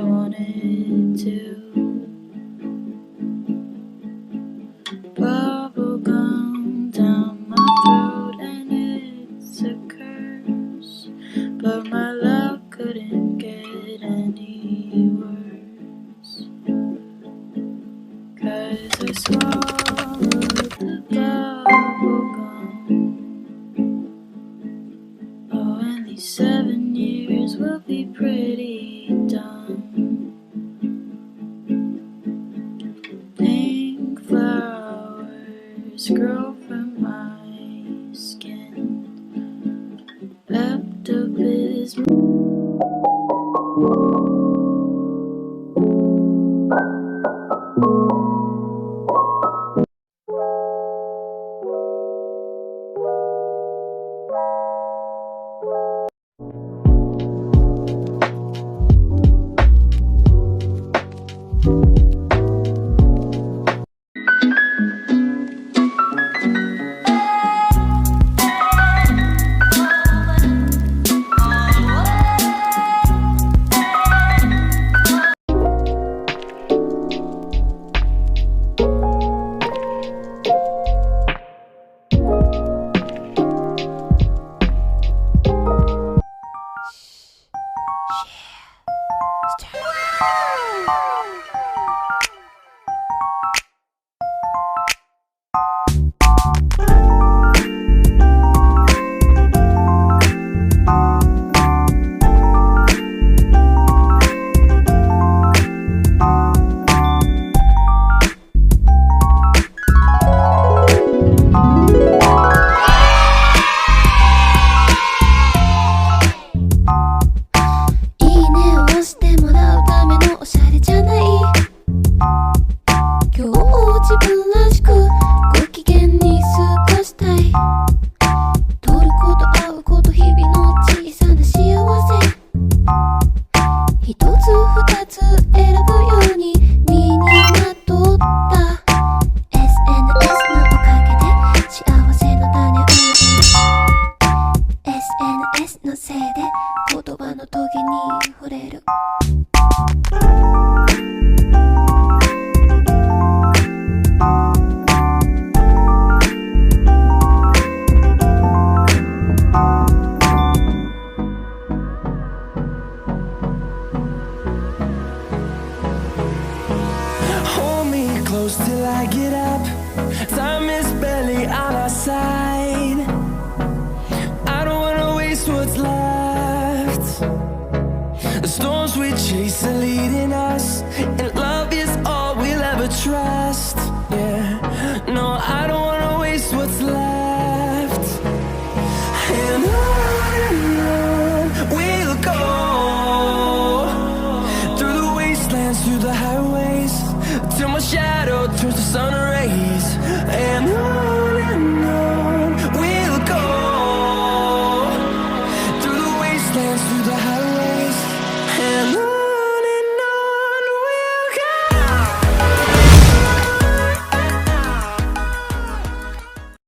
wanted to. Bubble gum down my throat and it's a curse, but my love couldn't get any worse, 'cause I swallowed the bubble gum. Oh, and these 7 years will be pretty dumb. Pink flowers grow from my skin. Pepto-Bismol. Close till I get up. Time is barely on our side. I don't wanna waste what's left. The storms we chase are leading us, and love is all we'll ever trust. Yeah, no, I don't wanna waste what's left. And on we'll go, through the wastelands, through the highways, till my shadow turns to sun rays. And on we'll go, through the wastelands, through the highways, and on.